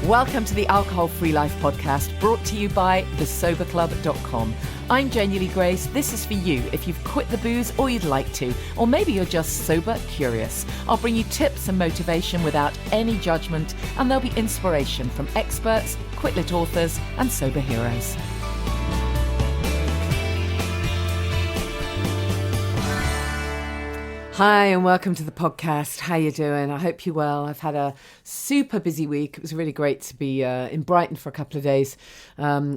Welcome to the Alcohol Free Life podcast, brought to you by thesoberclub.com. I'm Janey Grace. This is for you if you've quit the booze or you'd like to, or maybe you're just sober curious. I'll bring you tips and motivation without any judgment, and there'll be inspiration from experts, quit-lit authors, and sober heroes. Hi and welcome to the podcast. How you doing? I hope you're well. I've had a super busy week. It was really great to be in Brighton for a couple of days,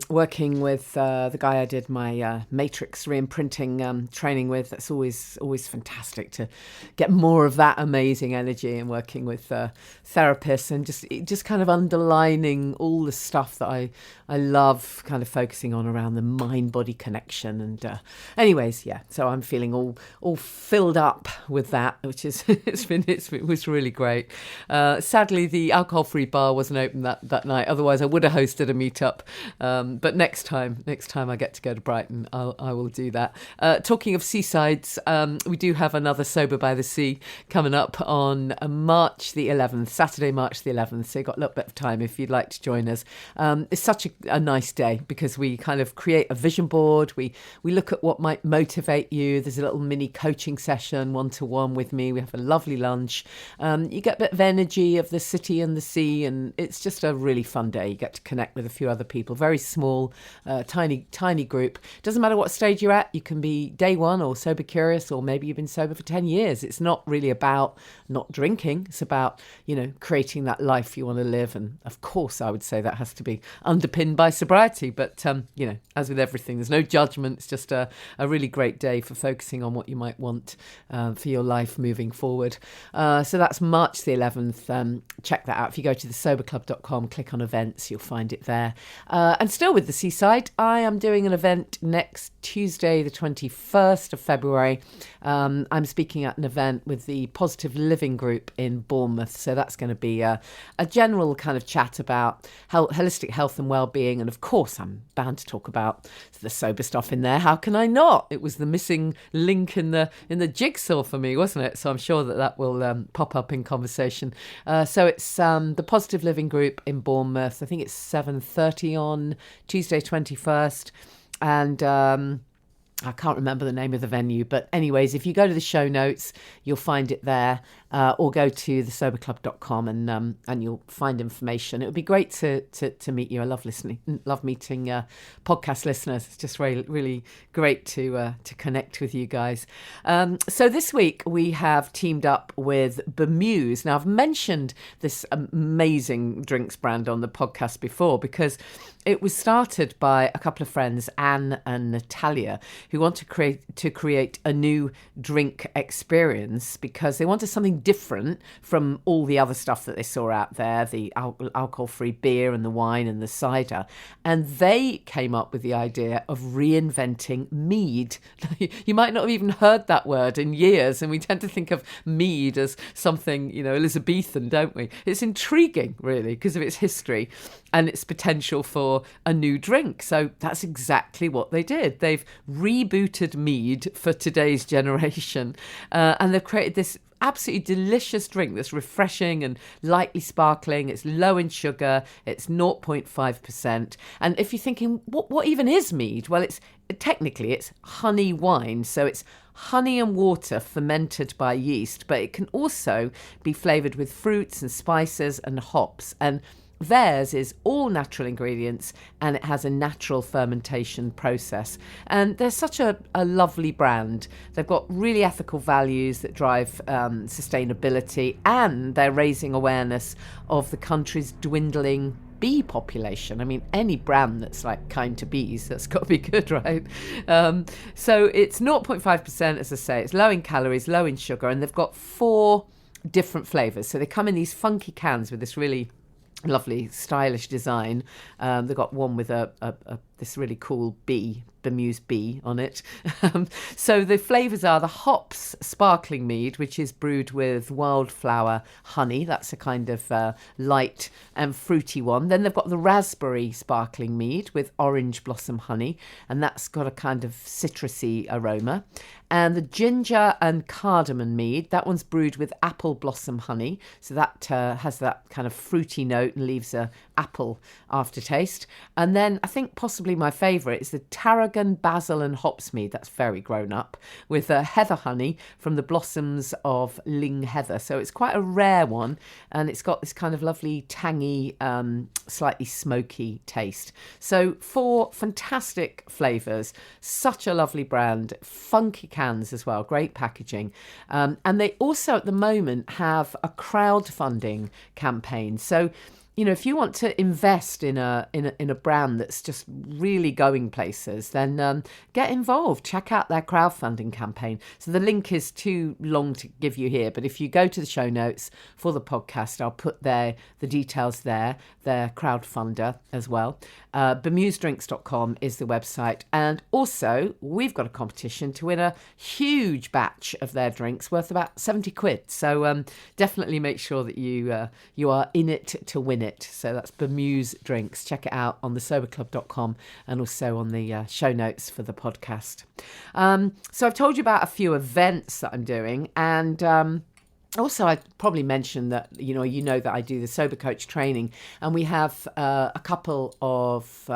working with the guy I did my Matrix reimprinting training with. That's always fantastic to get more of that amazing energy, and working with therapists and just kind of underlining all the stuff that I love kind of focusing on around the mind-body connection. And anyways, yeah, so I'm feeling all filled up with that, which is it was really great. Sadly, the alcohol-free bar wasn't open that night. Otherwise, I would have hosted a meetup. But next time I get to go to Brighton, I will do that. Talking of seasides, we do have another Sober by the Sea coming up on March the 11th, Saturday, March the 11th. So you've got a little bit of time if you'd like to join us. It's such a nice day because we kind of create a vision board. We look at what might motivate you. There's a little mini coaching session, one-to-one with me. We have a lovely lunch. You get a bit of energy of the city and the sea, and it's just a really fun day. You get to connect with a few other people. Very small, tiny group. Doesn't matter what stage you're at. You can be day one or sober curious, or maybe you've been sober for 10 years. It's not really about not drinking. It's about, creating that life you want to live. And of course, I would say that has to be underpinned by sobriety. But, as with everything, there's no judgment. It's just a really great day for focusing on what you might want for your life moving forward. So that's March the 11th. Check that out. If you go to thesoberclub.com, click on events, you'll find it there. And still with the seaside, I am doing an event next Tuesday, the 21st of February. I'm speaking at an event with the Positive Living Group in Bournemouth. So that's going to be a general kind of chat about holistic health and well-being. And of course, I'm bound to talk about the sober stuff in there. How can I not? It was the missing link in the jigsaw for me, wasn't it? So I'm sure that will pop up in conversation. So it's the Positive Living Group in Bournemouth. I think it's 7:30 on Tuesday 21st. And I can't remember the name of the venue, but anyways, if you go to the show notes, you'll find it there, or go to thesoberclub.com and you'll find information. It would be great to meet you. I love meeting podcast listeners. It's just really, really great to connect with you guys. So this week we have teamed up with Bemuse. Now, I've mentioned this amazing drinks brand on the podcast before because it was started by a couple of friends, Anne and Natalia, who want to create a new drink experience because they wanted something different from all the other stuff that they saw out there, the alcohol-free beer and the wine and the cider. And they came up with the idea of reinventing Mead. You might not have even heard that word in years, and we tend to think of Mead as something, Elizabethan, don't we? It's intriguing, really, because of its history and its potential for a new drink. So that's exactly what they did. They've rebooted Mead for today's generation, and they've created this absolutely delicious drink that's refreshing and lightly sparkling. It's low in sugar. It's 0.5%. And if you're thinking, what even is Mead? Well, it's honey wine. So it's honey and water fermented by yeast, but it can also be flavoured with fruits and spices and hops. And theirs is all natural ingredients, and it has a natural fermentation process. And they're such a lovely brand. They've got really ethical values that drive sustainability, and they're raising awareness of the country's dwindling bee population. I mean, any brand that's like kind to bees, that's got to be good, right? So it's 0.5%, as I say. It's low in calories, low in sugar, and they've got 4 different flavours. So they come in these funky cans with this really lovely stylish design. They've got one with a this really cool bee, Bemuse bee on it. So the flavours are the hops sparkling mead, which is brewed with wildflower honey. That's a kind of light and fruity one. Then they've got the raspberry sparkling mead with orange blossom honey, and that's got a kind of citrusy aroma. And the ginger and cardamom mead, that one's brewed with apple blossom honey. So that has that kind of fruity note and leaves a apple aftertaste. And then I think possibly my favourite is the tarragon, basil and hops mead. That's very grown up, with heather honey from the blossoms of Ling heather. So it's quite a rare one, and it's got this kind of lovely tangy, slightly smoky taste. So 4 fantastic flavours, such a lovely brand, funky cans as well, great packaging. And they also at the moment have a crowdfunding campaign. So if you want to invest in a brand that's just really going places, then get involved. Check out their crowdfunding campaign. So the link is too long to give you here, but if you go to the show notes for the podcast, I'll put the details there, their crowdfunder as well. BemuseDrinks.com is the website. And also, we've got a competition to win a huge batch of their drinks worth about 70 quid. So definitely make sure that you are in it to win it. So that's Bemuse Drinks. Check it out on thesoberclub.com and also on the show notes for the podcast. So I've told you about a few events that I'm doing, and also, I probably mentioned that, you know that I do the Sober Coach training, and we have a couple of,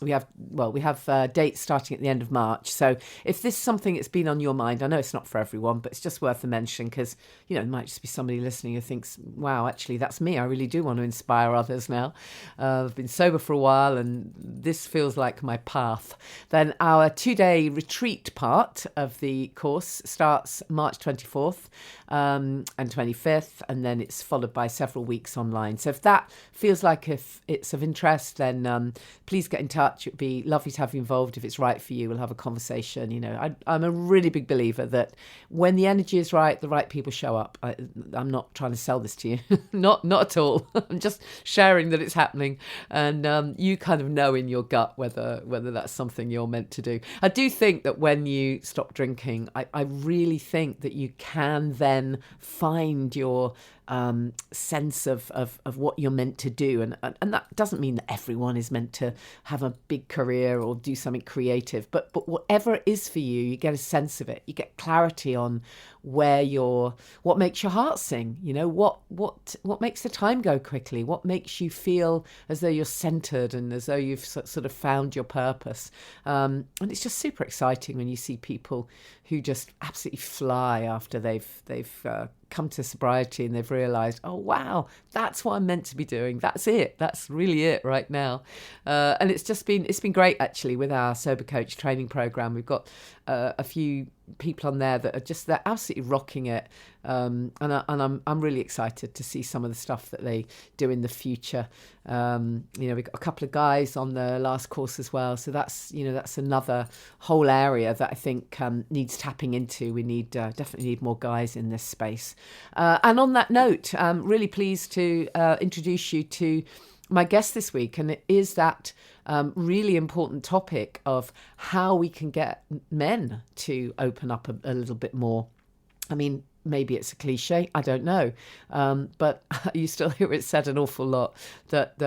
we have dates starting at the end of March. So if this is something that's been on your mind, I know it's not for everyone, but it's just worth a mention because, it might just be somebody listening who thinks, wow, actually, that's me. I really do want to inspire others now. I've been sober for a while and this feels like my path. Then our 2-day retreat part of the course starts March 24th. And 25th, and then it's followed by several weeks online. So if that feels like if it's of interest, then please get in touch. It'd be lovely to have you involved. If it's right for you, we'll have a conversation. I'm a really big believer that when the energy is right, the right people show up. I'm not trying to sell this to you, not at all. I'm just sharing that it's happening, and you kind of know in your gut whether that's something you're meant to do. I do think that when you stop drinking, I really think that you can then find your sense of what you're meant to do, and that doesn't mean that everyone is meant to have a big career or do something creative, but whatever it is for you, you get a sense of it. You get clarity on what makes your heart sing, what makes the time go quickly, what makes you feel as though you're centered and as though you've sort of found your purpose, and it's just super exciting when you see people who just absolutely fly after they've come to sobriety and they've realized, oh wow, that's what I'm meant to be doing. That's it. That's really it right now. And it's been great actually with our Sober Coach training program. We've got a few people on there that are they're absolutely rocking it. And I'm really excited to see some of the stuff that they do in the future. We've got a couple of guys on the last course as well. So that's another whole area that I think needs tapping into. We definitely need more guys in this space. And on that note, I'm really pleased to introduce you to my guest this week, and it is that really important topic of how we can get men to open up a little bit more. I mean, maybe it's a cliche, I don't know, but you still hear it said an awful lot that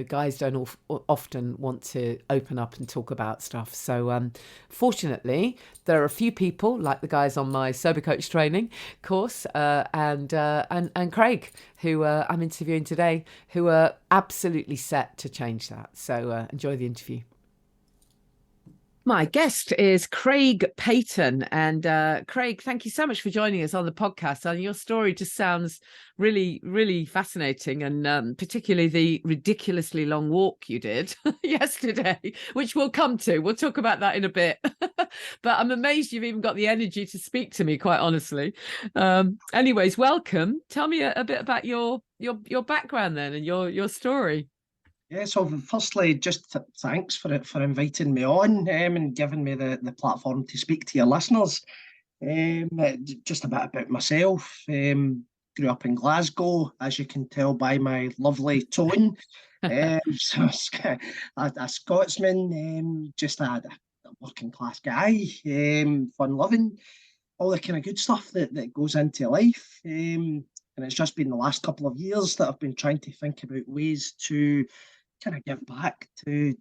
guys don't often want to open up and talk about stuff. So fortunately, there are a few people like the guys on my Sober Coach training course, and Craig, who I'm interviewing today, who are absolutely set to change that. So enjoy the interview. My guest is Craig Paton, and Craig, thank you so much for joining us on the podcast. And your story just sounds really, really fascinating, and particularly the ridiculously long walk you did yesterday, which we'll come to. We'll talk about that in a bit. But I'm amazed you've even got the energy to speak to me, quite honestly. Anyways, welcome. Tell me a bit about your background then and your story. Yeah, so firstly, just thanks for inviting me on and giving me the platform to speak to your listeners. Just a bit about myself. grew up in Glasgow, as you can tell by my lovely tone. So a Scotsman, just a working class guy, fun loving, all the kind of good stuff that goes into life. And it's just been the last couple of years that I've been trying to think about ways to kind of give back to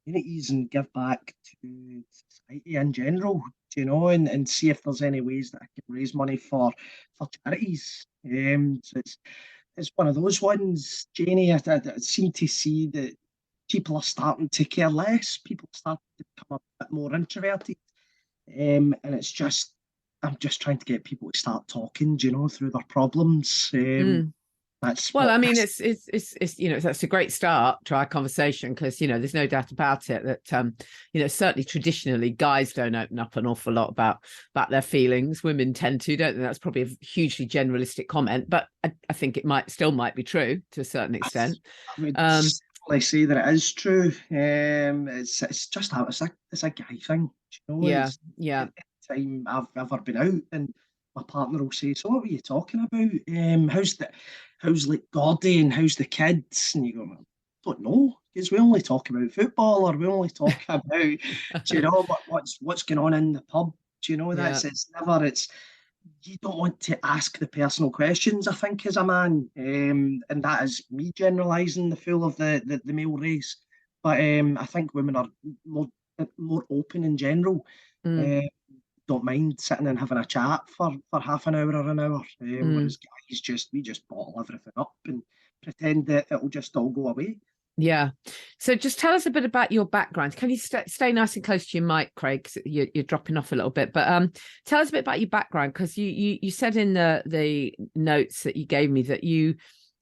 communities and give back to society in general, and see if there's any ways that I can raise money for charities. So it's one of those ones, Janey. I seem to see that people are starting to care less. People are starting to become a bit more introverted. And I'm just trying to get people to start talking, through their problems. That's well, I mean, it's that's a great start to our conversation, because there's no doubt about it that certainly traditionally guys don't open up an awful lot about their feelings. Women tend to, don't they? That's probably a hugely generalistic comment, but I think it might be true to a certain extent. I would certainly say that it is true. It's just it's a guy thing. Yeah. Time I've ever been out, and my partner will say, "So what were you talking about? How's like Gordy and how's the kids?" And you go, "I don't know, because we only talk about football, or we only talk about what's going on in the pub." It's never you don't want to ask the personal questions, I think, as a man, and that is me generalising the full of the male race. But I think women are more open in general. Don't mind sitting and having a chat for half an hour or an hour. Whereas guys, we just bottle everything up and pretend that it'll just all go away. Yeah. So just tell us a bit about your background. Can you stay nice and close to your mic, Craig? 'Cause you're dropping off a little bit. But tell us a bit about your background, because you said in the notes that you gave me that you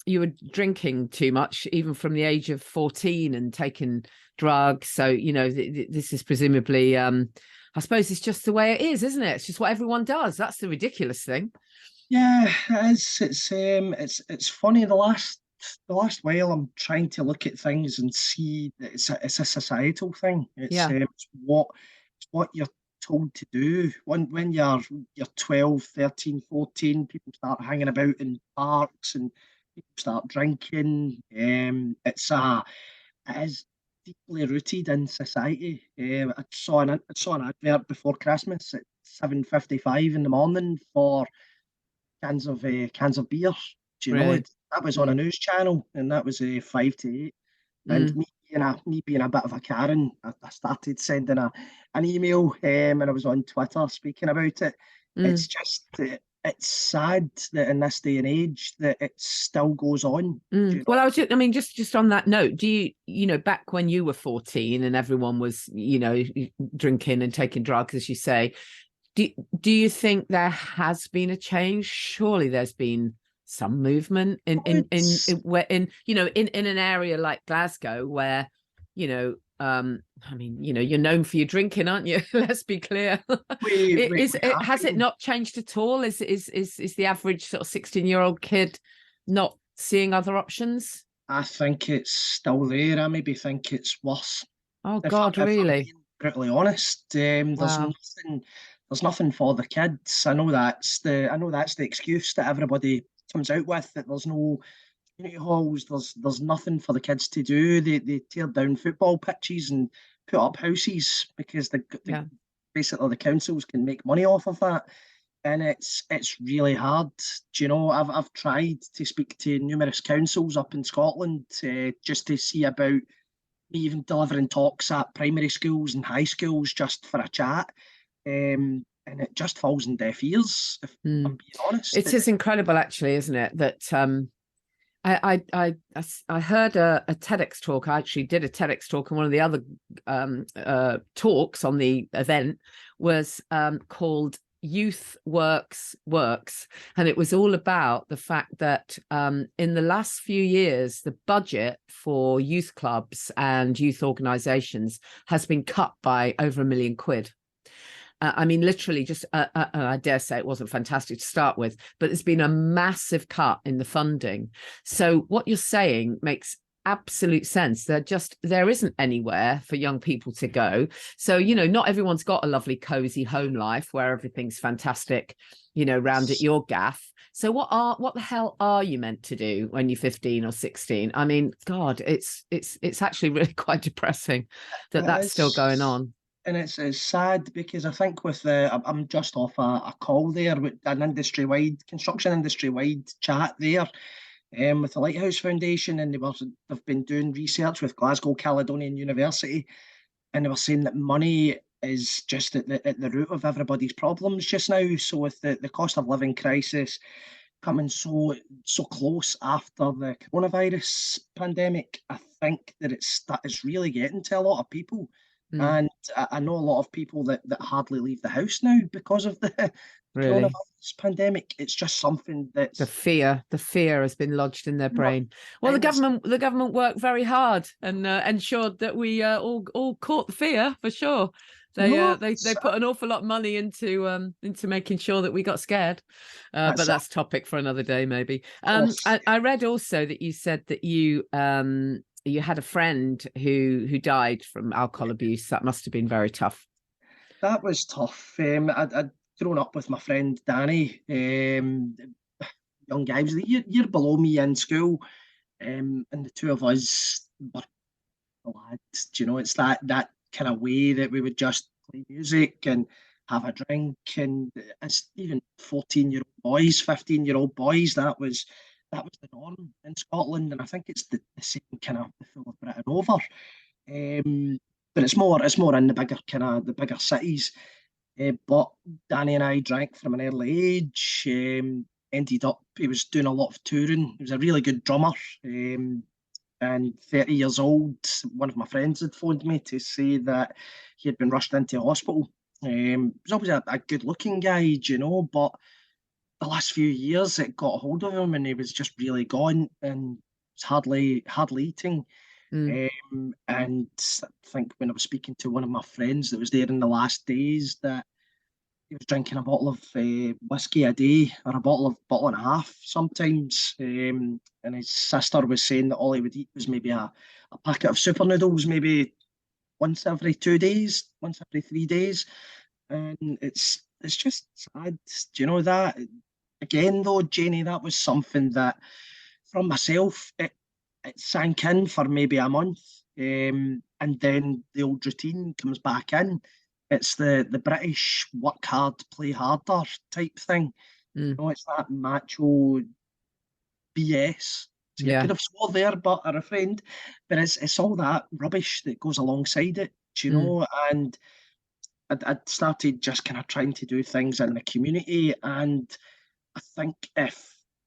were drinking too much, even from the age of 14, and taking drugs. So, this is presumably... I suppose it's just the way it is, isn't it? It's just what everyone does. That's the ridiculous thing. Yeah, it is. It's funny. The last while, I'm trying to look at things and see that it's a societal thing. It's what you're told to do. When you're 12, 13, 14, people start hanging about in parks and people start drinking. It is deeply rooted in society. I saw an advert before Christmas at 7:55 in the morning for cans of beer. Really? That was on a news channel, and that was 5 to 8. And me being a bit of a Karen, I started sending an email, and I was on Twitter speaking about it. It's just it's sad that in this day and age that it still goes on. Well, just on that note, do you back when you were 14 and everyone was, drinking and taking drugs, as you say, do you think there has been a change? Surely there's been some movement in an area like Glasgow where, you're known for your drinking, aren't you? Let's be clear. Has it not changed at all? Is the average sort of 16-year-old kid not seeing other options? I think it's still there. I maybe think it's worse. Oh God, really? If I'm being brutally honest, there's nothing for the kids. I know that's the excuse that everybody comes out with, that there's no community halls, there's nothing for the kids to do. They tear down football pitches and put up houses because basically the councils can make money off of that, and it's really hard. I've tried to speak to numerous councils up in Scotland just to see about me even delivering talks at primary schools and high schools just for a chat, and it just falls on deaf ears, if I'm being honest. It's incredible, actually, isn't it, that I heard a TEDx talk. I actually did a TEDx talk, and one of the other talks on the event was called Youth Works, and it was all about the fact that in the last few years, the budget for youth clubs and youth organisations has been cut by over £1 million. Literally just, I dare say it wasn't fantastic to start with, but there's been a massive cut in the funding. So what you're saying makes absolute sense. There isn't anywhere for young people to go. So, not everyone's got a lovely, cozy home life where everything's fantastic, round at your gaff. So what the hell are you meant to do when you're 15 or 16? I mean, God, it's actually really quite depressing that's still going on. And it's sad because I think I'm just off a call there with an construction industry-wide chat there, with the Lighthouse Foundation, and they've been doing research with Glasgow Caledonian University, and they were saying that money is just at the root of everybody's problems just now. So with the cost of living crisis coming so close after the coronavirus pandemic, I think that it's really getting to a lot of people. And I know a lot of people that hardly leave the house now because of the Really? coronavirus pandemic. It's just something that's the fear has been lodged in their brain. Well, the government worked very hard and ensured that we all caught the fear for sure. They put an awful lot of money into making sure that we got scared. But that's topic for another day, maybe. I read also that you said that you had a friend who died from alcohol abuse. That must have been very tough. That was tough. I'd grown up with my friend Danny, young guy. He was a year below me in school, and the two of us were lads. It's that kind of way that we would just play music and have a drink, and as even 14-year-old boys, 15-year-old boys, that was the norm in Scotland, and I think it's the same kind of the full of Britain over. But it's more in the bigger cities. But Danny and I drank from an early age. Ended up, he was doing a lot of touring. He was a really good drummer. And 30 years old, one of my friends had phoned me to say that he had been rushed into hospital. He was always a good looking guy, but the last few years it got a hold of him and he was just really gone and was hardly eating. And I think when I was speaking to one of my friends that was there in the last days, that he was drinking a bottle of whiskey a day, or a bottle and a half sometimes. And his sister was saying that all he would eat was maybe a packet of super noodles, maybe once every 2 days, once every 3 days. And it's just sad. Do you know that? Again, though, Janey, that was something that, from myself, it sank in for maybe a month, and then the old routine comes back in. It's the British work hard, play harder type thing. It's that macho BS. So I could have swore there, but I refrained. But it's all that rubbish that goes alongside it, and I'd started just kind of trying to do things in the community. And I think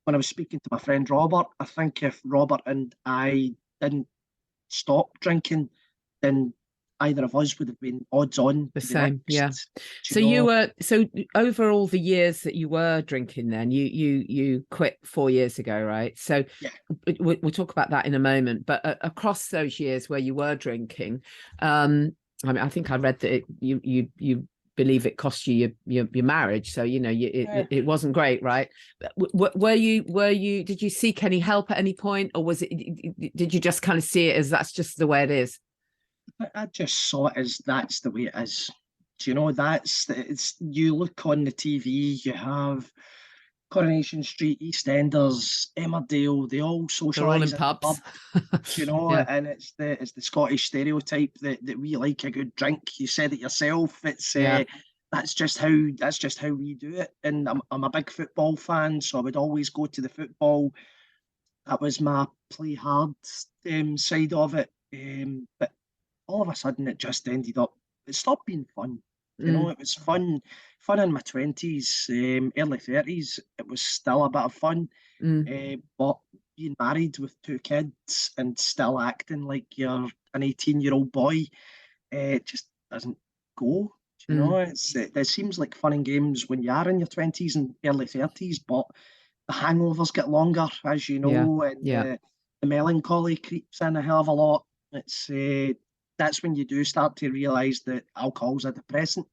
when I was speaking to my friend Robert, I think if Robert and I didn't stop drinking, then either of us would have been odds on the same. Next, so over all the years that you were drinking, then you quit 4 years ago, right? So we'll talk about that in a moment. But across those years where you were drinking, I think I read that you believe it cost you your marriage, so it wasn't great, right? Were you did you seek any help at any point, or did you just kind of see it as that's just the way it is? I just saw it as that's the way it is. You look on the TV, you have Coronation Street, EastEnders, Emmerdale, they all socialise. They're all in pubs. And it's the Scottish stereotype that we like a good drink. You said it yourself. It's that's just how we do it. And I'm a big football fan, so I would always go to the football. That was my play hard side of it. But all of a sudden, it just ended up. It stopped being fun. It was fun in my 20s, early 30s. It was still a bit of fun. But being married with 2 kids and still acting like you're an 18-year-old boy, it just doesn't go. It seems like fun and games when you are in your 20s and early 30s, but the hangovers get longer, as you know, and the melancholy creeps in a hell of a lot. That's when you do start to realise that alcohol's a depressant.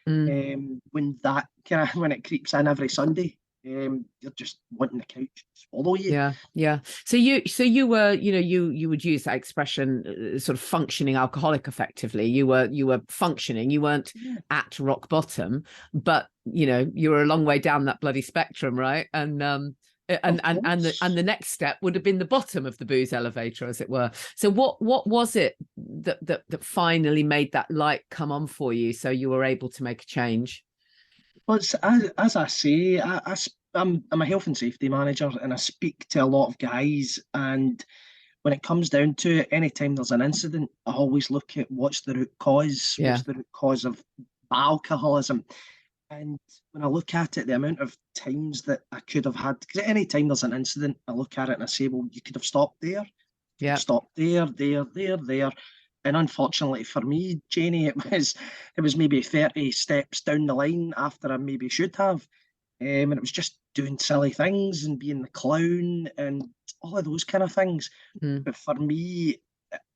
When it creeps in every Sunday, you're just wanting the couch to swallow you. Yeah. So you were, you would use that expression, sort of functioning alcoholic. Effectively, you were functioning. You weren't at rock bottom, but you were a long way down that bloody spectrum, right? And the next step would have been the bottom of the booze elevator, as it were. So what was it that finally made that light come on for you, so you were able to make a change? Well, as I say, I'm a health and safety manager, and I speak to a lot of guys. And when it comes down to it, anytime there's an incident, I always look at what's the root cause. What's the root cause of alcoholism? And when I look at it, the amount of times that I could have had, because any time there's an incident, I look at it and I say, well, you could have stopped there. Yeah. Stopped there. And unfortunately for me, Janey, it was maybe 30 steps down the line after I maybe should have. And it was just doing silly things and being the clown and all of those kind of things. But for me,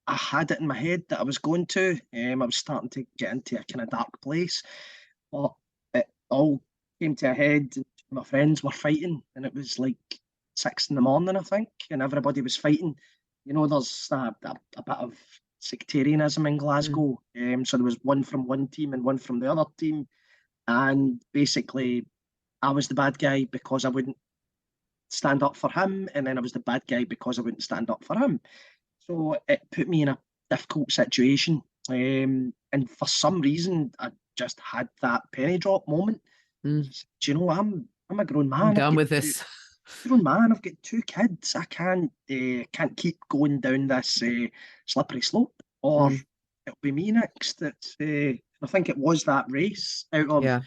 I had it in my head that I was going to. I was starting to get into a kind of dark place. But it all came to a head, and my friends were fighting, and it was like 6 a.m, I think, and everybody was fighting. There's a bit of sectarianism in Glasgow. So there was one from one team and one from the other team. And basically, I was the bad guy because I wouldn't stand up for him. And then I was the bad guy because I wouldn't stand up for him. So it put me in a difficult situation. And for some reason, I just had that penny drop moment. Do you know, I'm a grown man. I'm done with this. Grown man, I've got 2 kids. I can't keep going down this slippery slope, or it'll be me next. I think it was that race out of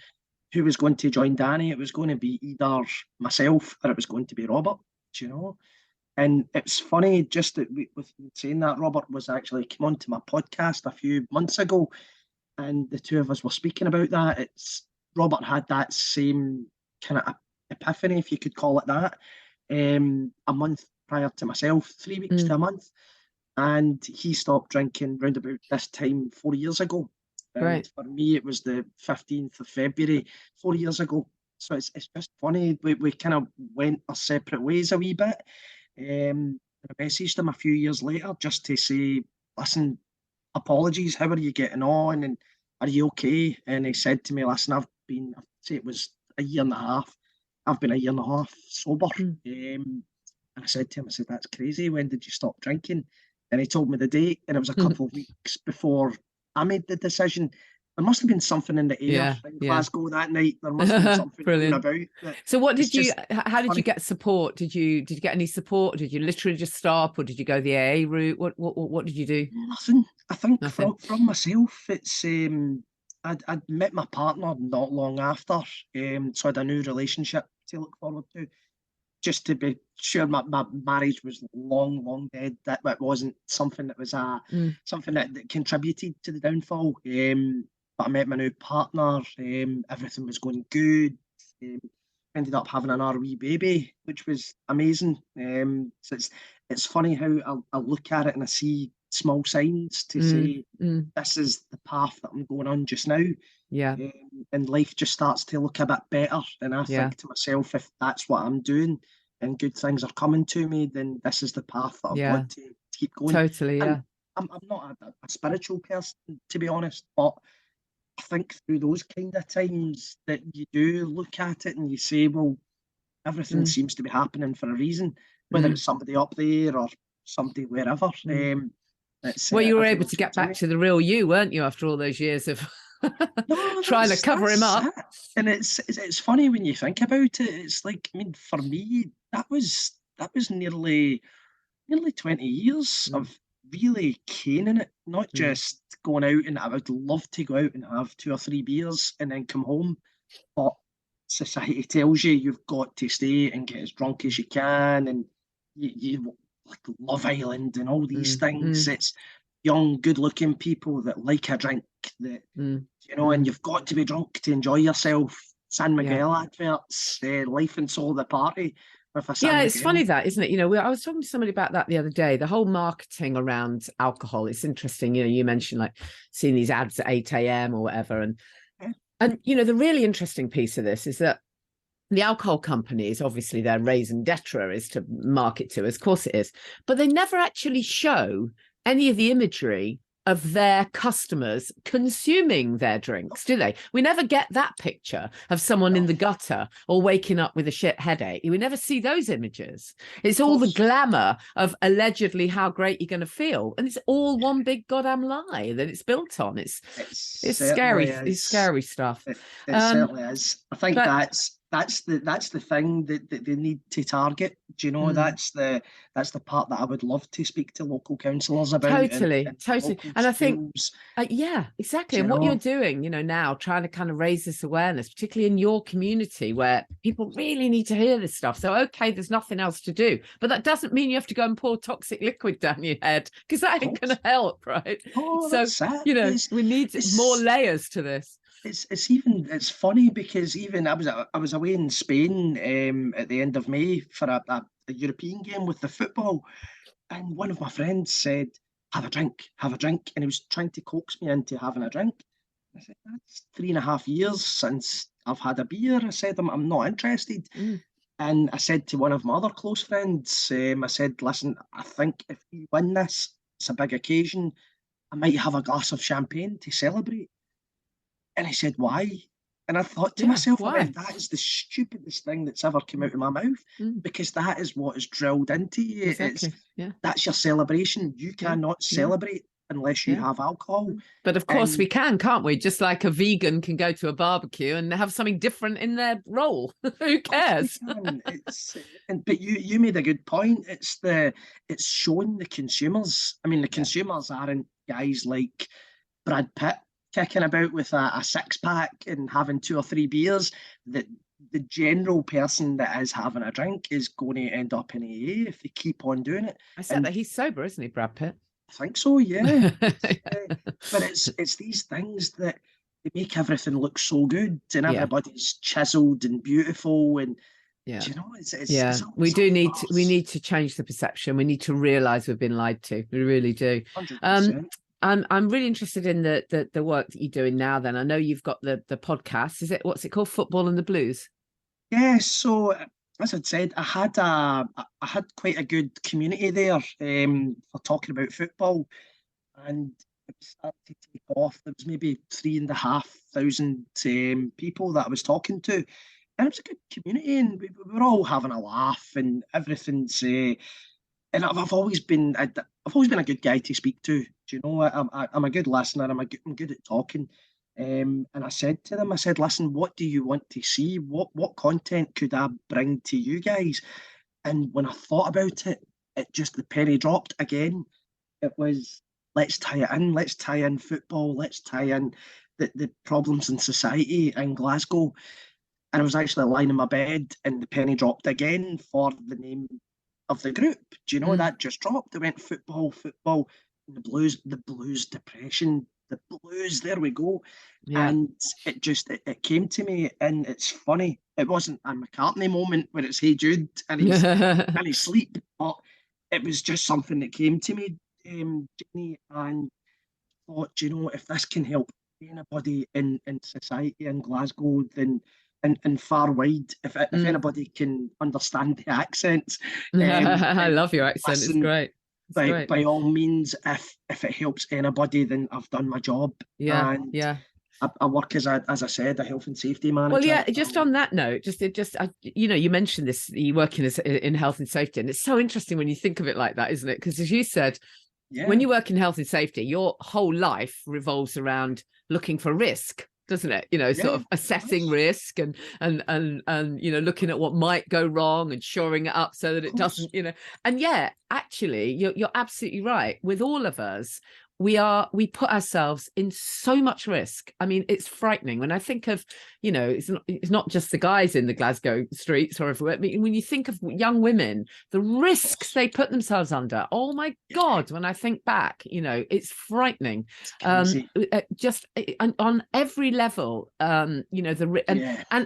who was going to join Danny. It was going to be either myself or it was going to be Robert. And it's funny, just that with saying that, Robert was actually came on to my podcast a few months ago, and the two of us were speaking about that. Robert had that same kind of epiphany, if you could call it that, a month prior to myself, 3 weeks to a month. And he stopped drinking round about this time 4 years ago. Right. For me, it was the 15th of February 4 years ago. So it's just funny. We kind of went our separate ways a wee bit. And I messaged him a few years later just to say, listen, apologies, how are you getting on? And are you okay? And he said to me, listen, I'd say it was a year and a half. I've been a year and a half sober. And I said to him, that's crazy. When did you stop drinking? And he told me the date, and it was a couple of weeks before I made the decision. There must have been something in the air in Glasgow that night. There must have been something going about. So how did you get support? Did you get any support? Did you literally just stop, or did you go the AA route? What did you do? Nothing. I think from myself, it's I'd met my partner not long after, so I had a new relationship to look forward to. Just to be sure, my marriage was long dead. That it wasn't something that was something that contributed to the downfall. But I met my new partner. Everything was going good. Ended up having an wee baby, which was amazing. So it's funny how I look at it and I see small signs to say this is the path that I'm going on just now. And life just starts to look a bit better. And I think to myself, if that's what I'm doing and good things are coming to me, then this is the path that I've got to keep going. Totally, yeah. I'm not a spiritual person, to be honest, but I think through those kind of times that you do look at it and you say, well, everything seems to be happening for a reason, whether it's somebody up there or somebody wherever. Well, you were able to get back to the real you, weren't you, after all those years of trying to cover him up? And it's funny when you think about it. It's like, I mean, for me, that was nearly 20 years of really caning it, not just going out, and I would love to go out and have 2 or 3 beers and then come home, but society tells you you've got to stay and get as drunk as you can, and you like Love Island and all these things. It's young, good-looking people that like a drink, that and you've got to be drunk to enjoy yourself. San Miguel adverts, life and soul of the party. It's funny that, isn't it? I was talking to somebody about that the other day. The whole marketing around alcohol. It's interesting. You mentioned like seeing these ads at 8 a.m. or whatever, and the really interesting piece of this is that the alcohol companies, obviously their raison d'etre is to market to, of course it is, but they never actually show any of the imagery of their customers consuming their drinks, do they? We never get that picture of someone in the gutter or waking up with a shit headache. We never see those images. It's all the glamour of allegedly how great you're going to feel, and it's all one big goddamn lie that it's built on. It's scary. It's scary stuff. It certainly is. I think that's the thing that they need to target. Do you know, that's the part that I would love to speak to local councillors about. Totally. And I think, yeah, exactly. And what you're doing, now trying to kind of raise this awareness, particularly in your community where people really need to hear this stuff. So, okay, there's nothing else to do, but that doesn't mean you have to go and pour toxic liquid down your head, because that ain't going to help, right? We need more layers to this. It's funny because even I was away in Spain at the end of May for a European game with the football, and one of my friends said, have a drink, and he was trying to coax me into having a drink. I said, that's 3.5 years since I've had a beer. I said, I'm not interested. And I said to one of my other close friends, I said, listen, I think if you win this, it's a big occasion, I might have a glass of champagne to celebrate. And he said, why? And I thought to myself, that is the stupidest thing that's ever come out of my mouth, because that is what is drilled into you. Exactly. That's your celebration. You cannot celebrate unless you have alcohol. But of course we can, can't we? Just like a vegan can go to a barbecue and have something different in their roll. Who cares? But you made a good point. It's showing the consumers. I mean, the consumers aren't guys like Brad Pitt kicking about with a six-pack and having 2 or 3 beers. That the general person that is having a drink is going to end up in AA if they keep on doing it. I said that he's sober, isn't he, Brad Pitt? I think so, yeah. But it's these things that they make everything look so good, and everybody's chiseled and beautiful, and we need to change the perception. We need to realize we've been lied to. We really do. 100%. I'm really interested in the work that you're doing now. Then I know you've got the podcast. What's it called? Football and the Blues. Yeah. So as I'd said, I had quite a good community there for talking about football, and it started to take off. There was maybe 3,500 people that I was talking to, and it was a good community, and we were all having a laugh, and everything's. And I've always been a good guy to speak to. Do you know? I'm a good listener. I'm good at talking. And I said to them, listen, what do you want to see? What content could I bring to you guys? And when I thought about it, the penny dropped again. It was, let's tie it in. Let's tie in football. Let's tie in the problems in society in Glasgow. And I was actually lying in my bed, and the penny dropped again for the name of the group. Do you know that just dropped? It went football, the blues depression, the blues. There we go. Yeah. And it came to me, and it's funny. It wasn't a McCartney moment where it's Hey Jude and he's and he's sleep, but it was just something that came to me, Janey, and thought, you know, if this can help anybody in society in Glasgow, then. And far wide, if anybody can understand the accents. I love your accent, it's great. By all means, if it helps anybody, then I've done my job. I work as I said, a health and safety manager. Well, yeah, just on that note, you mentioned this, you working in health and safety, and it's so interesting when you think of it like that, isn't it? Because as you said, when you work in health and safety, your whole life revolves around looking for risk, doesn't it? Sort of assessing risk and looking at what might go wrong and shoring it up so that it doesn't, and actually you're absolutely right. With all of us, we put ourselves in so much risk. I mean, it's frightening when I think of, it's not just the guys in the Glasgow streets or everywhere. I mean, when you think of young women, the risks they put themselves under, oh my God, when I think back, it's frightening. Just on every level, and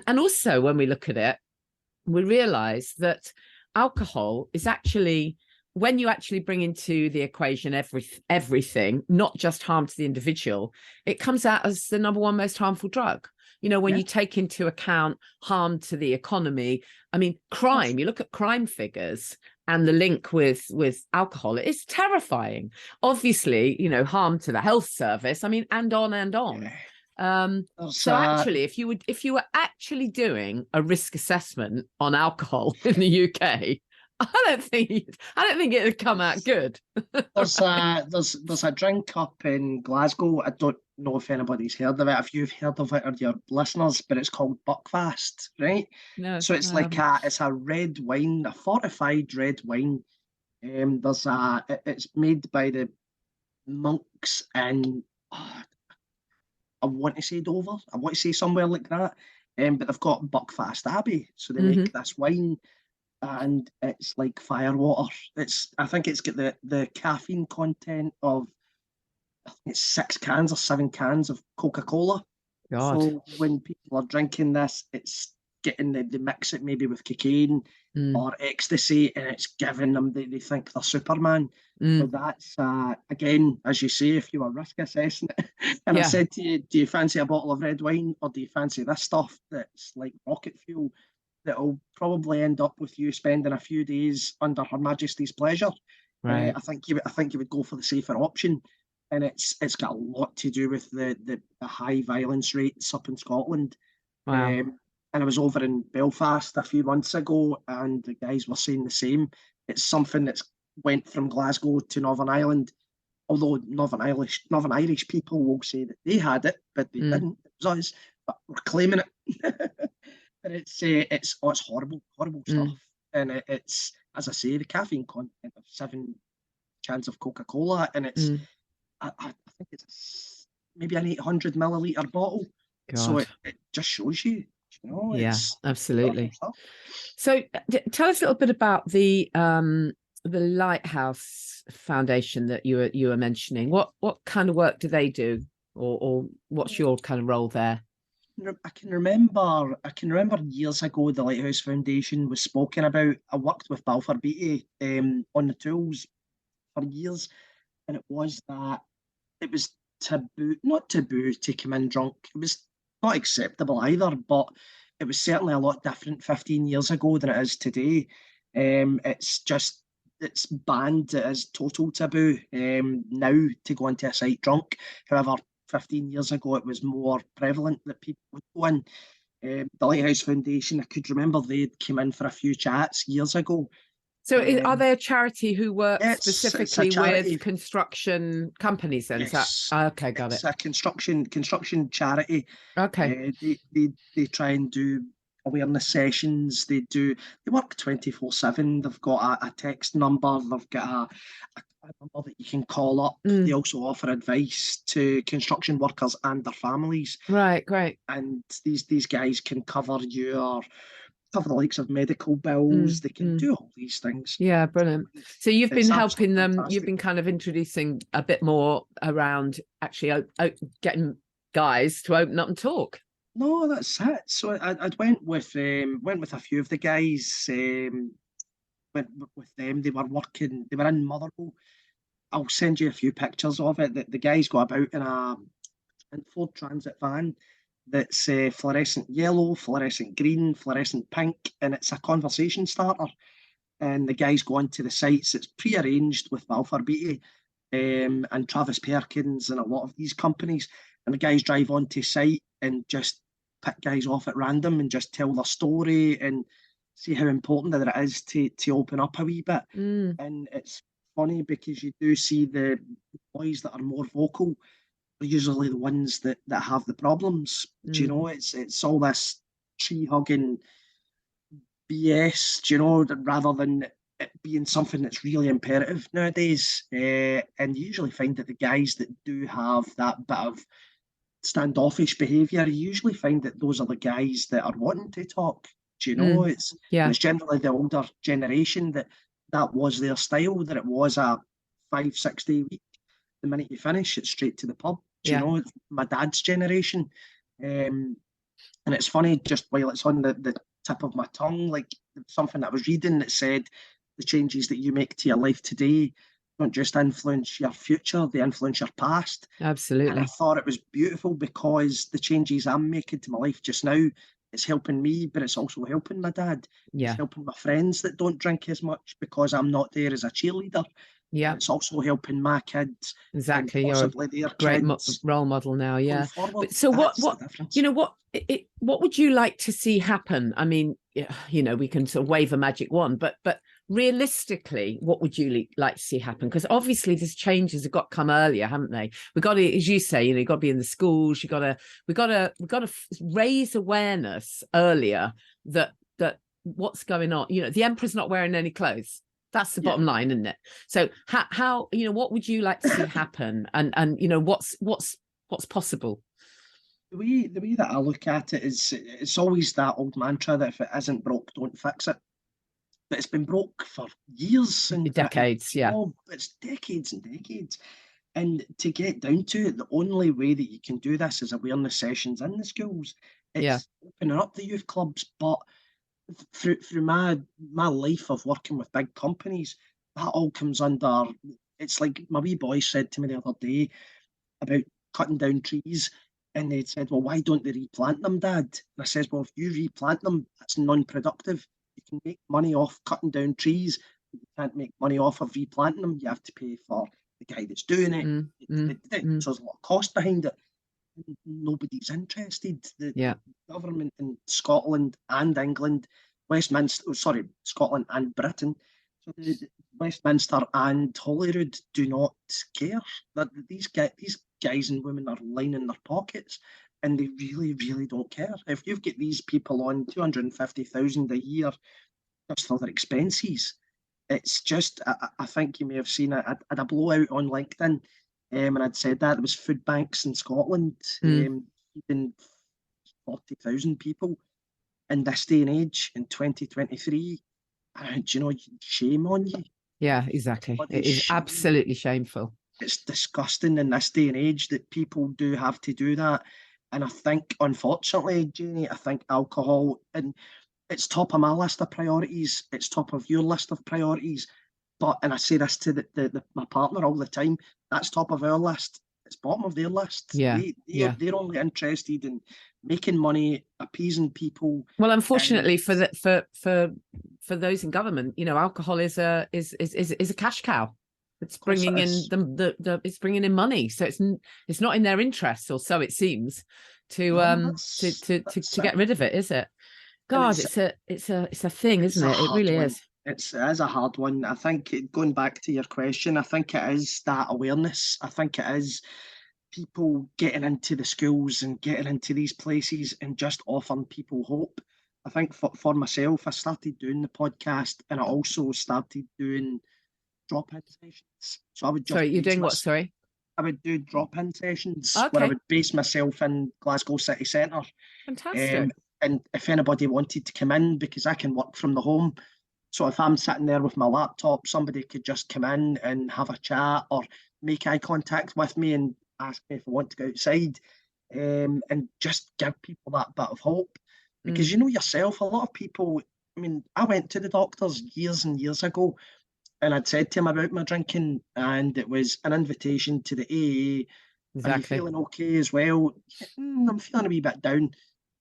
also when we look at it, we realize that alcohol is actually, when you actually bring into the equation everything, not just harm to the individual, it comes out as the number one most harmful drug. you know, when Yeah. you take into account harm to the economy. I mean, crime, you look at crime figures and the link with alcohol, it's terrifying. Obviously, you know, harm to the health service, I mean, and on and on. Yeah. So actually, if you were actually doing a risk assessment on alcohol in the UK, I don't think it would come out good. There's a drink up in Glasgow. I don't know if anybody's heard of it. If you've heard of it or your listeners, but it's called Buckfast, right? No, So it's like it's a red wine, a fortified red wine. It's made by the monks in, I want to say Dover. I want to say somewhere like that. But they've got Buckfast Abbey, so they make this wine, and it's like firewater. I think it's got the caffeine content of, I think it's 6 cans or 7 cans of Coca-Cola. God. So when people are drinking this, it's getting they mix it maybe with cocaine or ecstasy, and it's giving them they think they're Superman. So that's again, as you say, if you were risk assessing it, and I said to you, do you fancy a bottle of red wine or do you fancy this stuff that's like rocket fuel that'll probably end up with you spending a few days under Her Majesty's pleasure? Right. I think you would go for the safer option, and it's got a lot to do with the high violence rates up in Scotland. Wow. And I was over in Belfast a few months ago, and the guys were saying the same. It's something that's went from Glasgow to Northern Ireland, although Northern Irish people will say that they had it, but they didn't. It was us, but we're claiming it. And it's horrible stuff, and it's, as I say, the caffeine content of 7 cans of Coca-Cola, and it's I think it's maybe an 800 milliliter bottle. God. So it just shows you, it's absolutely. So tell us a little bit about the Lighthouse Foundation that you were mentioning. What kind of work do they do, or what's your kind of role there? I can remember years ago the Lighthouse Foundation was spoken about. I worked with Balfour Beatty on the tools for years, and it was that it was not taboo to come in drunk. It was not acceptable either, but it was certainly a lot different 15 years ago than it is today. It's banned. It is total taboo now to go into a site drunk. However, 15 years ago it was more prevalent that people would go in. The Lighthouse Foundation, I could remember they'd come in for a few chats years ago. So are they a charity who work specifically with construction companies then? Yes. Okay, got it. It's a construction charity. Okay. They try and do awareness sessions. They work 24/7. They've got a text number. They've got a number that you can call up. They also offer advice to construction workers and their families. Right, great. And these guys can cover the likes of medical bills. They can do all these things. Yeah, brilliant. So you've been helping them. Fantastic. You've been kind of introducing a bit more around actually getting guys to open up and talk. No, that's it. So I went with a few of the guys. Went with them. They were working. They were in Motherwell. I'll send you a few pictures of it. The guys go about in a Ford Transit van that's fluorescent yellow, fluorescent green, fluorescent pink, and it's a conversation starter. And the guys go onto the sites. It's pre-arranged with Balfour Beatty and Travis Perkins and a lot of these companies. And the guys drive onto site and just pick guys off at random and just tell their story and see how important that it is to open up a wee bit. And it's funny because you do see the boys that are more vocal are usually the ones that have the problems. Do you know, it's all this tree hugging BS, do you know, rather than it being something that's really imperative nowadays. And you usually find that the guys that do have that bit of standoffish behaviour, you usually find that those are the guys that are wanting to talk. Do you know, it's generally the older generation that was their style, that it was a 5-6 day week. The minute you finish, it's straight to the pub. Do you know, it's my dad's generation. And it's funny, just while it's on the tip of my tongue, like something that I was reading that said the changes that you make to your life today don't just influence your future, they influence your past. And I Absolutely. thought it was beautiful because the changes I'm making to my life just now, it's helping me, but it's also helping my dad. It's Yeah. helping my friends that don't drink as much because I'm not there as a cheerleader. Yeah. It's also helping my kids Exactly. and You're a possibly their great kids role model now. going Yeah. forward. But so That's what, the difference. you know, what would you like to see happen? I mean, you know, we can sort of wave a magic wand, but realistically, what would you like to see happen? Because obviously these changes have got to come earlier, haven't they? We've got to, as you say, you know, you've got to be in the schools. We've got to raise awareness earlier that what's going on. You know, the emperor's not wearing any clothes. That's the bottom line, isn't it? So how you know, what would you like to see happen? And you know, what's possible? The way that I look at it is, it's always that old mantra that if it isn't broke, don't fix it. But it's been broke for years and Decades, yeah. It's decades and decades. And to get down to it, the only way that you can do this is awareness sessions in the schools. It's opening up the youth clubs, but through my life of working with big companies, that all comes under. It's like my wee boy said to me the other day about cutting down trees, and they said, "Well, why don't they replant them, Dad?" And I says, "Well, if you replant them, that's non-productive. You can make money off cutting down trees. You can't make money off of replanting them. You have to pay for the guy that's doing it. So there's a lot of cost behind it. Nobody's interested. The government in Scotland and England, Scotland and Britain, so Westminster and Holyrood do not care. That these guys and women are lining their pockets, and they really, really don't care. If you've got these people on 250,000 a year just for their expenses, it's just, I think you may have seen it. I had a blowout on LinkedIn, and I'd said that there was food banks in Scotland feeding 40,000 people in this day and age in 2023. And you know, shame on you. Yeah, exactly. It is absolutely shameful. It's disgusting in this day and age that people do have to do that. And I think, unfortunately, Janey, I think alcohol, and it's top of my list of priorities. It's top of your list of priorities. But, and I say this to my partner all the time, that's top of our list. It's bottom of their list. Yeah, they're only interested in making money, appeasing people. Well, unfortunately for those in government, you know, alcohol is a cash cow. It's bringing in it's bringing in money, so it's not in their interest, or so it seems, to get rid of it, is it? God, it's a thing, isn't it? It really is. It is a hard one. I think, going back to your question, I think it is that awareness. I think it is people getting into the schools and getting into these places and just offering people hope. I think for myself, I started doing the podcast, and I also started doing drop-in sessions. So I would just you're doing what? Sorry? I would do drop-in sessions Okay. where I would base myself in Glasgow city centre. Fantastic. And if anybody wanted to come in, because I can work from the home, so if I'm sitting there with my laptop, somebody could just come in and have a chat or make eye contact with me and ask me if I want to go outside, and just give people that bit of hope. Because you know yourself, a lot of people, I mean, I went to the doctors years and years ago, and I'd said to him about my drinking, and it was an invitation to the AA. Exactly. Are you feeling okay as well? I'm feeling a wee bit down.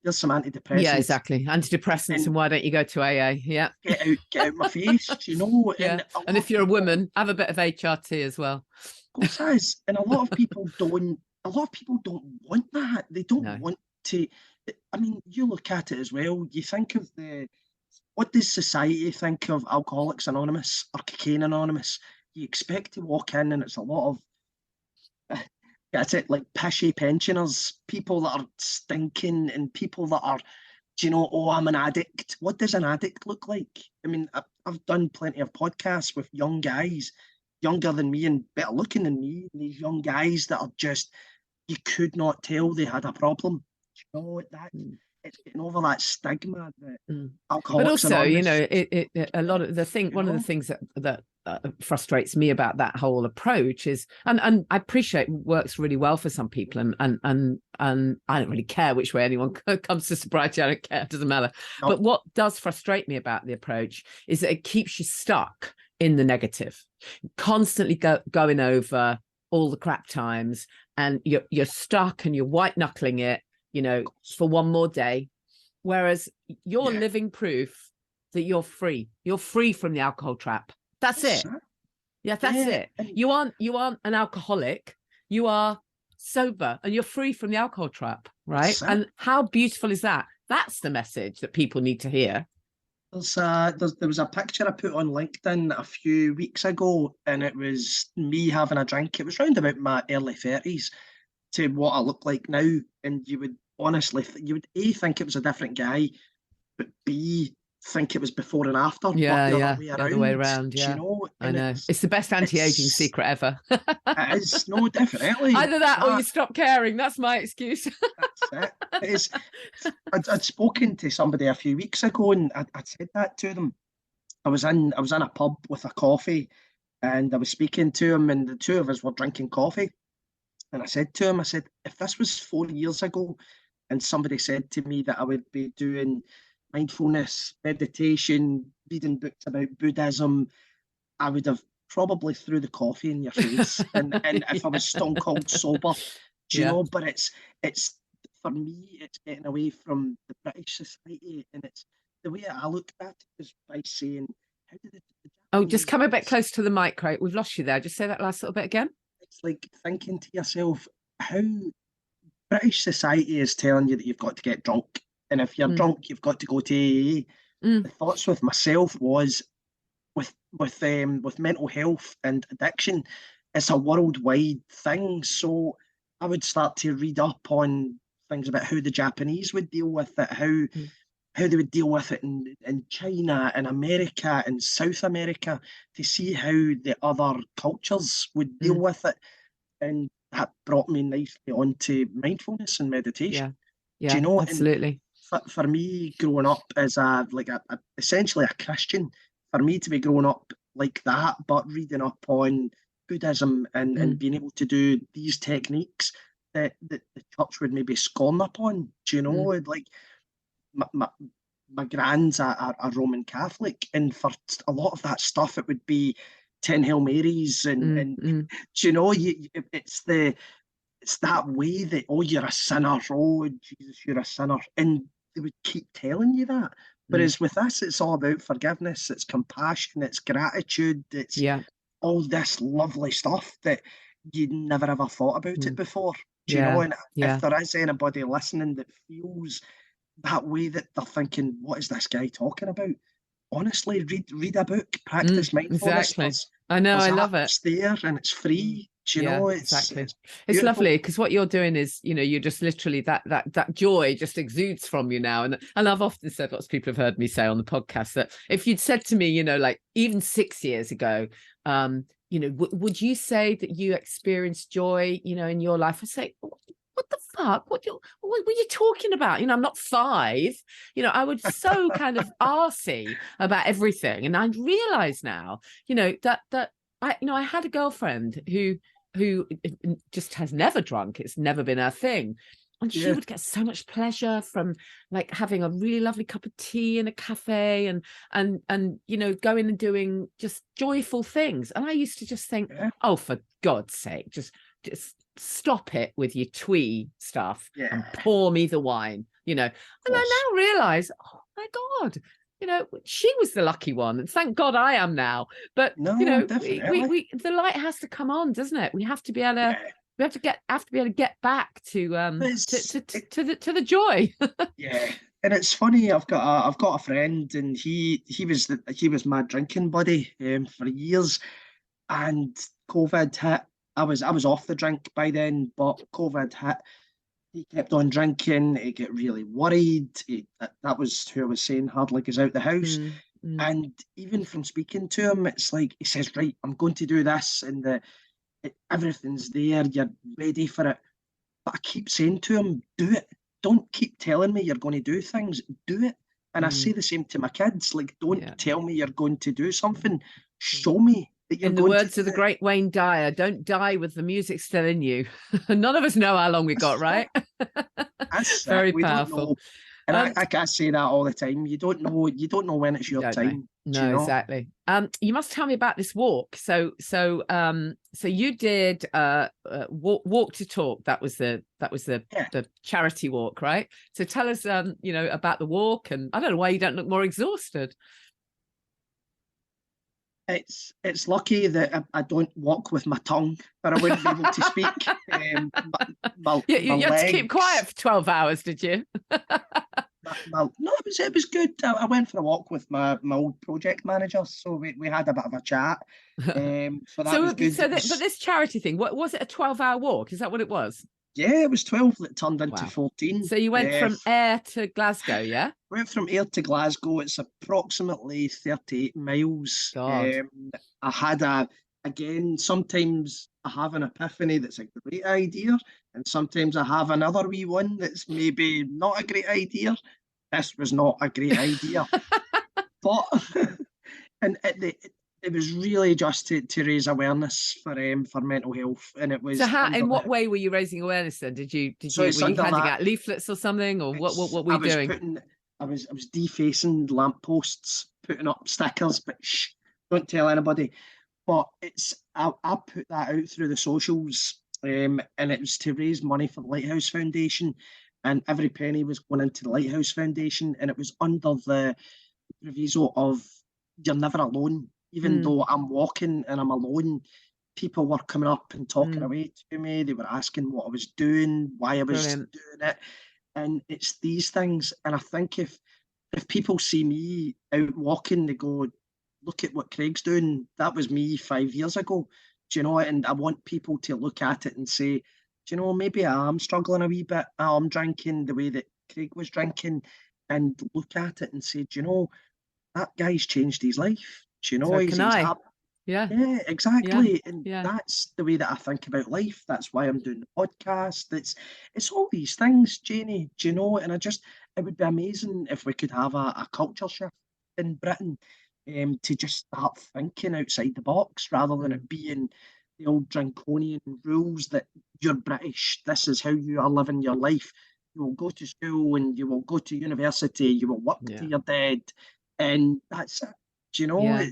There's some antidepressants. Yeah, exactly. Antidepressants, and why don't you go to AA? Yeah. Get out my face, you know. Yeah. And if you're a woman, have a bit of HRT as well. Of course, it is. And a lot of people don't want that. They don't want to. I mean, you look at it as well. You think of what does society think of Alcoholics Anonymous or Cocaine Anonymous? You expect to walk in and it's a lot of, that's it, like pishy pensioners, people that are stinking, and people that are, you know, oh, I'm an addict. What does an addict look like? I mean, I've done plenty of podcasts with young guys, younger than me and better looking than me, and these young guys that are just, you could not tell they had a problem. You know, it's getting over that stigma that Alcoholics But also, Anonymous, you know, a lot of one of the things that frustrates me about that whole approach is, and I appreciate works really well for some people, and I don't really care which way anyone comes to sobriety. I don't care, it doesn't matter. No. But what does frustrate me about the approach is that it keeps you stuck in the negative, constantly going over all the crap times, and you're stuck and you're white knuckling it, for one more day. Whereas you're living proof that you're free. You're free from the alcohol trap. That's it. Yeah, that's it. You aren't an alcoholic. You are sober and you're free from the alcohol trap, right? And how beautiful is that? That's the message that people need to hear. There was a picture I put on LinkedIn a few weeks ago, and it was me having a drink. It was round about my early 30s to what I look like now, and you would honestly, A, think it was a different guy, but B, think it was before and after. The other way around. Yeah, I know. It's the best anti-aging secret ever. It is, no, definitely. Either that or you stop caring. That's my excuse. That's it. I'd spoken to somebody a few weeks ago, and I'd said that to them. I was in a pub with a coffee, and I was speaking to him, and the two of us were drinking coffee. And I said to him, if this was 4 years ago, and somebody said to me that I would be doing mindfulness, meditation, reading books about Buddhism, I would have probably threw the coffee in your face. and if I was stone cold sober, do you know? But it's for me, it's getting away from the British society, and it's the way I look at it is by saying, how did it? Just come a bit close to the mic, Craig. We've lost you there. Just say that last little bit again. It's like thinking to yourself, how British society is telling you that you've got to get drunk, and if you're drunk, you've got to go to AA. The thoughts with myself was with mental health and addiction, it's a worldwide thing. So I would start to read up on things about how the Japanese would deal with it, how they would deal with it in China and America and South America, to see how the other cultures would deal with it. And that brought me nicely onto mindfulness and meditation. Yeah, do you know? Absolutely. For me, growing up as essentially a Christian, for me to be growing up like that, but reading up on Buddhism and being able to do these techniques that the church would maybe scorn upon, do you know? Like my grand's a Roman Catholic, and for a lot of that stuff, it would be 10 Hail Marys and do you know, it's that way that, oh, you're a sinner, oh, Jesus, you're a sinner, and they would keep telling you that. Whereas with us, it's all about forgiveness, it's compassion, it's gratitude, it's all this lovely stuff that you'd never ever thought about it before. Do you know? And if there is anybody listening that feels that way, that they're thinking, what is this guy talking about? Honestly, read a book, practice mindfulness. Exactly. I know, I love it. It's there and it's free. Do you know? Exactly. It's lovely, because what you're doing is, you're just literally that joy just exudes from you now. And I've often said, lots of people have heard me say on the podcast, that if you'd said to me, like even 6 years ago, would you say that you experienced joy, in your life? I'd say, what the fuck? What were you talking about? I'm not 5. I was so kind of arsey about everything. And I realize now, that I had a girlfriend who just has never drunk. It's never been her thing. And she would get so much pleasure from like having a really lovely cup of tea in a cafe and going and doing just joyful things. And I used to just think, oh, for God's sake, just stop it with your twee stuff and pour me the wine, And I now realize, oh my God, she was the lucky one, and thank God I am now. But we the light has to come on, doesn't it? We have to be able to we have to be able to get back to the joy. And it's funny, I've got a friend, and he was my drinking buddy for years, and COVID hit. I was off the drink by then, but COVID hit. He kept on drinking. He got really worried. That was who I was saying hardly goes out the house. And even from speaking to him, it's like he says, right, I'm going to do this, and everything's there. You're ready for it. But I keep saying to him, do it. Don't keep telling me you're going to do things. Do it. And I say the same to my kids. Like, don't tell me you're going to do something. Show me. In the words of the great Wayne Dyer, don't die with the music still in you. None of us know how long we got, right? That's very powerful. And I say that all the time. You don't know when it's your time. Do you No, know? exactly. You must tell me about this walk. So you did walk to talk. That was the Yeah. the charity walk, right? So tell us, about the walk, and I don't know why you don't look more exhausted. It's lucky that I don't walk with my tongue, or I wouldn't be able to speak. My You had to keep legs. quiet for 12 hours, did you? No, it was good. I went for a walk with my old project manager, so we had a bit of a chat. So that was good. But this charity thing, what was it? A 12-hour walk? Is that what it was? Yeah, it was 12 that turned into Wow. 14. So you went from Ayr to Glasgow, yeah? Went from Ayr to Glasgow. It's approximately 38 miles. God. I had again, sometimes I have an epiphany that's a great idea, and sometimes I have another wee one that's maybe not a great idea. This was not a great idea. But and it was really just to raise awareness for mental health, and it was So how, under in what the, way were you raising awareness then? so it's were you under handing that. out leaflets or something, or what were I you was doing? putting, I was defacing lampposts, putting up stickers, but shh, don't tell anybody. But I put that out through the socials, and it was to raise money for the Lighthouse Foundation, and every penny was going into the Lighthouse Foundation, and it was under the proviso of you're never alone. Even Mm, though I'm walking and I'm alone, people were coming up and talking mm, away to me. They were asking what I was doing, why I was brilliant. doing it, and it's these things. And I think if people see me out walking, they go, "Look at what Craig's doing. That was me 5 years ago." Do you know? And I want people to look at it and say, "Do you know? Maybe I am struggling a wee bit. I'm drinking the way that Craig was drinking." And look at it and say, "Do you know, that guy's changed his life. Do you know, So can he's I? happy." Yeah, Yeah, yeah, exactly. And yeah. that's the way that I think about life. That's why I'm doing the podcast. It's all these things, Janey. Do you know? And it would be amazing if we could have a culture shift in Britain, to just start thinking outside the box rather than Mm, it being the old draconian rules that you're British. This is how you are living your life. You will go to school and you will go to university. You will work yeah, till you're dead, and that's it. Do you know? yeah.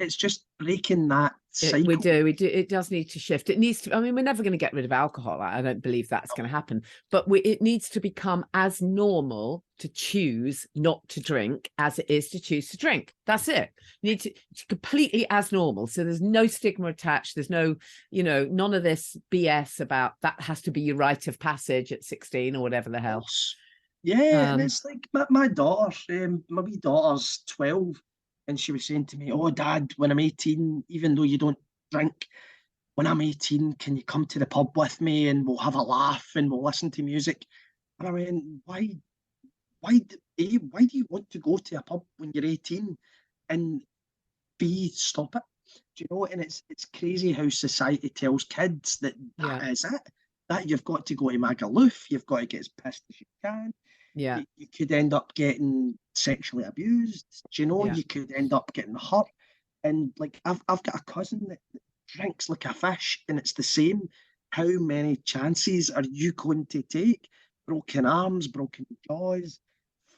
It's just breaking that We cycle. do. We do. It does need to shift. It needs to. I mean, we're never going to get rid of alcohol. I don't believe that's going to happen. But it needs to become as normal to choose not to drink as it is to choose to drink. That's it. You need to it's completely as normal. So there's no stigma attached. There's no, none of this BS about that has to be your rite of passage at 16 or whatever the hell. Course. Yeah, and Um, it's like my daughter, my wee daughter's 12, and she was saying to me, "Oh, Dad, when I'm 18, even though you don't drink, when I'm 18, can you come to the pub with me and we'll have a laugh and we'll listen to music?" And I went, why do you want to go to a pub when you're 18? And B, stop it. Do you know? And it's crazy how society tells kids that yeah, that is it. That you've got to go to Magaluf, you've got to get as pissed as you can. yeah, You could end up getting sexually abused. Do you know? yeah, You could end up getting hurt. And like I've got a cousin that drinks like a fish, and it's the same. How many chances are you going to take? Broken arms, broken jaws,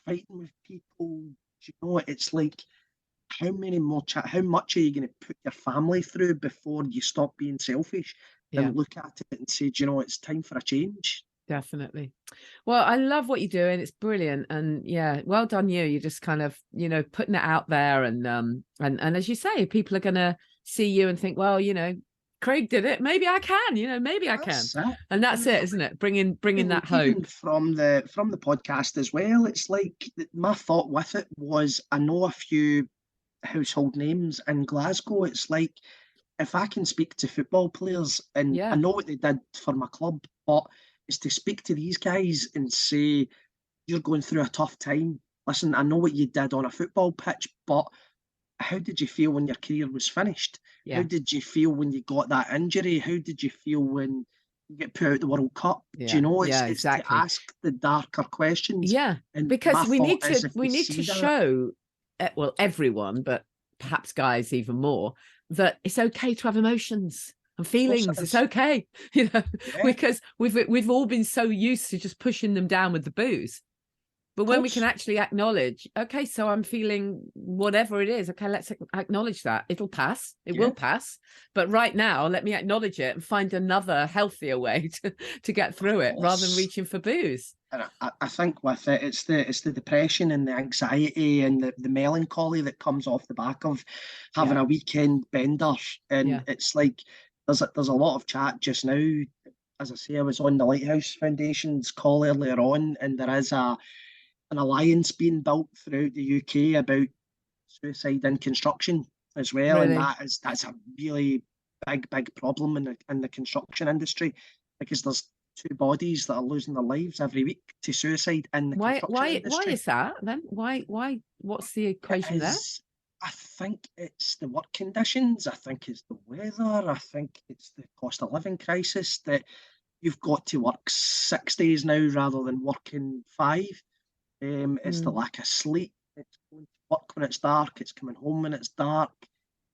fighting with people. Do you know? It's like how much are you going to put your family through before you stop being selfish yeah. and look at it and say, "Do you know, it's time for a change." Definitely. Well, I love what you're doing. It's brilliant. And yeah, well done you. You're just kind of, putting it out there, and as you say, people are gonna see you and think, well, Craig did it. Maybe I can, maybe I can. That's it. And that's And it, isn't it? Bringing that even hope. from the podcast as well, it's like my thought with it was, I know a few household names in Glasgow. It's like, if I can speak to football players, and I Yeah. know what they did for my club, but it's to speak to these guys and say, "You're going through a tough time. Listen, I know what you did on a football pitch, but how did you feel when your career was finished? How Yeah. did you feel when you got that injury? How did you feel when you get put out the World Cup?" Do you Yeah. know, Yeah, it's to exactly. ask the darker questions. Yeah. And my Because we thought need is, to if we we need to see that, show well, everyone, but perhaps guys even more, that it's okay to have emotions and of course feelings. it It's is. okay, Yeah, because we've all been so used to just pushing them down with the booze. But when we can actually acknowledge, okay, so I'm feeling whatever it is. Okay, let's acknowledge that. It'll pass. It will pass. But right now, let me acknowledge it and find another healthier way to get through it rather than reaching for booze. And I think with it, it's the depression and the anxiety and the melancholy that comes off the back of having a weekend bender. And it's like there's a lot of chat just now. As I say, I was on the Lighthouse Foundation's call earlier on, and there is an alliance being built throughout the UK about suicide in construction as well. Really? And that's a really big problem in the construction industry, because there's 2 bodies that are losing their lives every week to suicide in the construction industry. Why is that then? Why what's the equation there? I think it's the work conditions. I think it's the weather. I think it's the cost of living crisis, that you've got to work 6 days now rather than working 5. It's the lack of sleep. It's going to work when it's dark. It's coming home when it's dark.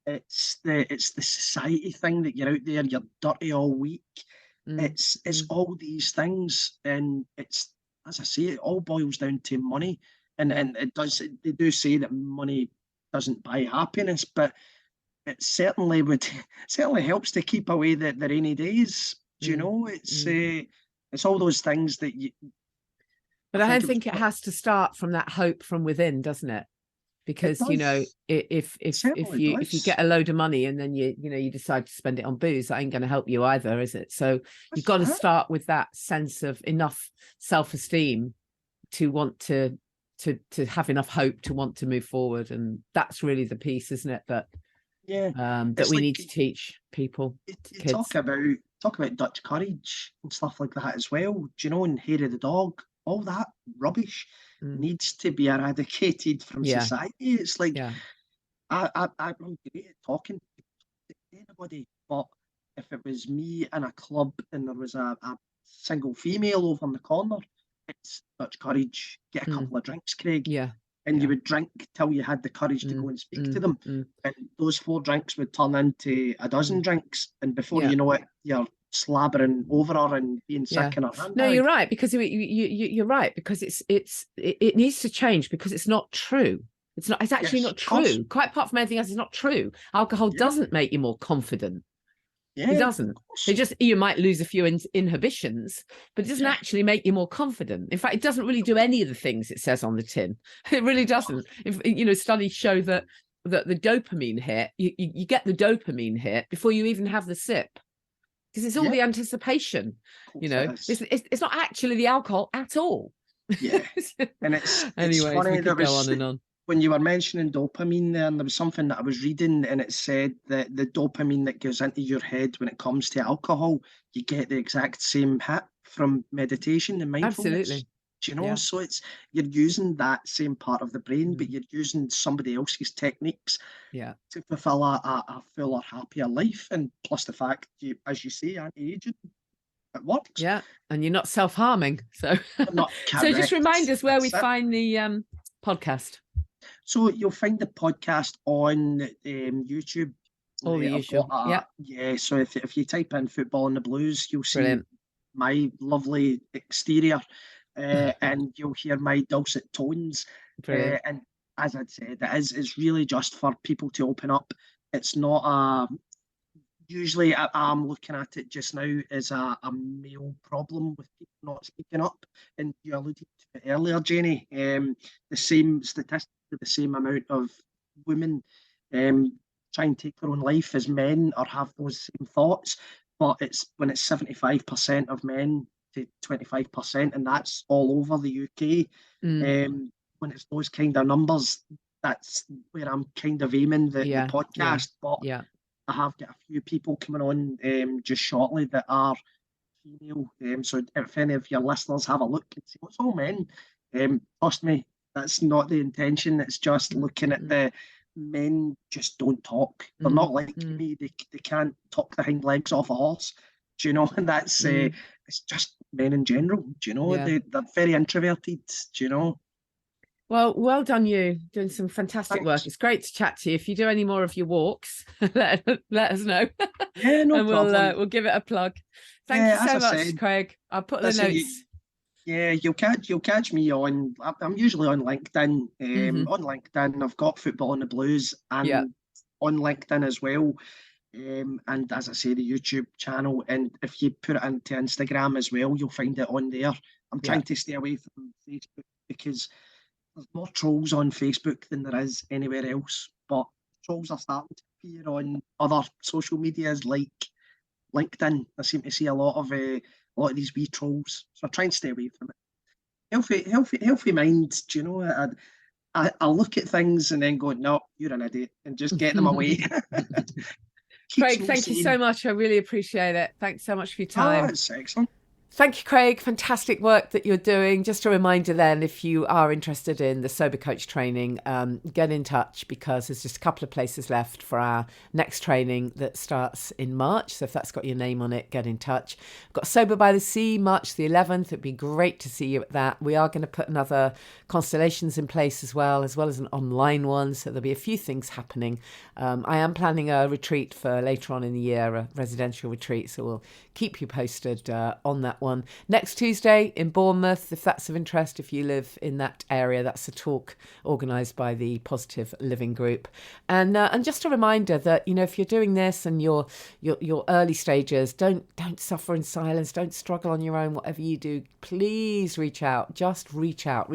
It's the society thing that you're out there, you're dirty all week. It's all these things, and it's, as I say, it all boils down to money, and they do say that money doesn't buy happiness, but it certainly helps to keep away the rainy days. Do you know? It's all those things that you. But I don't think it has to start from that hope from within, doesn't it? Because you know, if you get a load of money and then you decide to spend it on booze, that ain't going to help you either, is it? So you've got to start with that sense of enough self-esteem to want to have enough hope to want to move forward, and that's really the piece, isn't it? That that we need to teach people. You talk about Dutch courage and stuff like that as well. Do you know? And hair of the dog, all that rubbish needs to be eradicated from society. It's like I'm great at talking to anybody, but if it was me in a club and there was a single female over in the corner, it's Dutch courage. Get a couple of drinks, Craig. And you would drink till you had the courage to go and speak to them. And those 4 drinks would turn into a dozen drinks. And before you know it, you're slabbering over her and being sick in her handbag. No, you're right, because you're right, because it needs to change, because it's not true. It's actually not true. Quite apart from anything else, it's not true. Alcohol doesn't make you more confident. It doesn't. You might lose a few inhibitions, but it doesn't actually make you more confident. In fact, it doesn't really do any of the things it says on the tin. It really doesn't. Studies show that the dopamine hit, you get the dopamine hit before you even have the sip, because it's all the anticipation. It's not actually the alcohol at all. And it's funny, that go on and on. When you were mentioning dopamine there, and there was something that I was reading, and it said that the dopamine that goes into your head when it comes to alcohol, you get the exact same hit from meditation and mindfulness. Absolutely. Do you know? So you're using that same part of the brain, but you're using somebody else's techniques to fulfill a fuller, happier life. And plus the fact, as you say, anti-aging, it works. Yeah, and you're not self-harming. So just remind us where we find the podcast. So you'll find the podcast on YouTube. All the usual. So if you type in Football and the Blues, you'll see my lovely exterior, and you'll hear my dulcet tones. And as I'd said, it's really just for people to open up. It's not usually I'm looking at it just now as a male problem with people not speaking up. And you alluded to it earlier, Janey. The same statistics, the same amount of women try and take their own life as men or have those same thoughts. But it's when it's 75% of men to 25%, and that's all over the UK. When it's those kind of numbers, that's where I'm kind of aiming the podcast. But I have got a few people coming on just shortly that are female. So if any of your listeners have a look and see what's all men, trust me, that's not the intention. It's just looking at the men just don't talk. They're not like me. They can't talk the hind legs off a horse. Do you know? And that's it's just men in general. Do you know? They're very introverted. Do you know? Well done, you doing some fantastic work. It's great to chat to you. If you do any more of your walks, let us know. Yeah, no and problem. We'll give it a plug. Thank you so much, Craig. I'll put the notes. Yeah, you'll catch me on. I'm usually on LinkedIn. On LinkedIn, I've got Football and the Blues, Yeah. and on LinkedIn as well. And as I say, the YouTube channel. And if you put it into Instagram as well, you'll find it on there. I'm Yeah. trying to stay away from Facebook because there's more trolls on Facebook than there is anywhere else. But trolls are starting to appear on other social medias like LinkedIn. I seem to see a lot of these wee trolls. So I try and stay away from it. Healthy mind. Do you know? I look at things and then go, no, you're an idiot, and just get them away. Craig, thank you so much. I really appreciate it. Thanks so much for your time. That's excellent. Thank you, Craig. Fantastic work that you're doing. Just a reminder then, if you are interested in the Sober Coach training, get in touch because there's just a couple of places left for our next training that starts in March. So if that's got your name on it, get in touch. We've got Sober by the Sea, March the 11th. It'd be great to see you at that. We are going to put another constellations in place as well as an online one. So there'll be a few things happening. I am planning a retreat for later on in the year, a residential retreat. So we'll keep you posted on that one. Next Tuesday in Bournemouth, if that's of interest, if you live in that area, that's a talk organised by the Positive Living Group. And just a reminder that, if you're doing this and your early stages, don't suffer in silence, don't struggle on your own. Whatever you do, please reach out. Just reach out.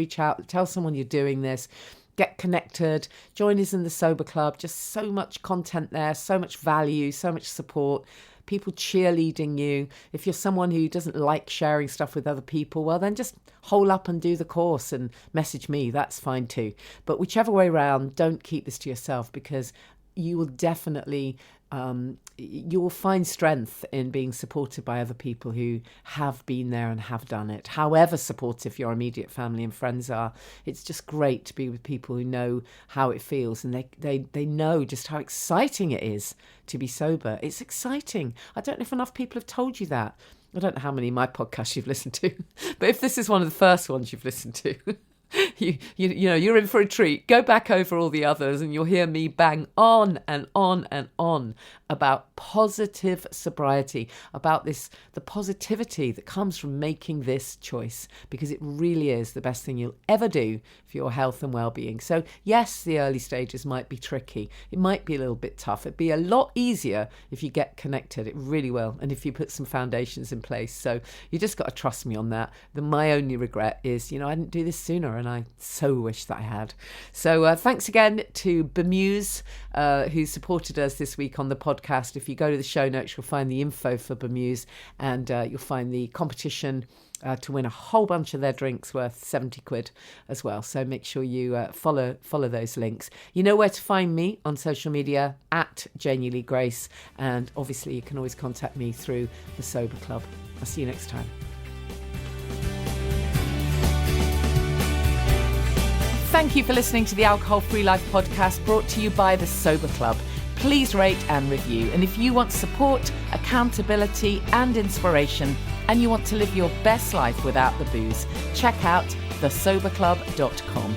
Tell someone you're doing this. Get connected, join us in the Sober Club. Just so much content there, so much value, so much support. People cheerleading you. If you're someone who doesn't like sharing stuff with other people, well, then just hole up and do the course and message me. That's fine too. But whichever way around, don't keep this to yourself because you will definitely you will find strength in being supported by other people who have been there and have done it. However supportive your immediate family and friends are, it's just great to be with people who know how it feels and they know just how exciting it is to be sober. It's exciting. I don't know if enough people have told you that. I don't know how many of my podcasts you've listened to, but if this is one of the first ones you've listened to, you're in for a treat. Go back over all the others and you'll hear me bang on and on and on about positive sobriety, about the positivity that comes from making this choice, because it really is the best thing you'll ever do for your health and well-being. So yes, the early stages might be tricky. It might be a little bit tough. It'd be a lot easier if you get connected. It really will. And if you put some foundations in place. So you just got to trust me on that. My only regret is, I didn't do this sooner and I so wish that I had. So thanks again to Bemuse, who supported us this week on the podcast. If you go to the show notes, you'll find the info for Bemuse and you'll find the competition to win a whole bunch of their drinks worth 70 quid as well. So make sure you follow those links. You know where to find me on social media, at Janey Lee Grace. And obviously you can always contact me through the Sober Club. I'll see you next time. Thank you for listening to the Alcohol Free Life podcast, brought to you by the Sober Club. Please rate and review. And if you want support, accountability and inspiration, and you want to live your best life without the booze, check out thesoberclub.com.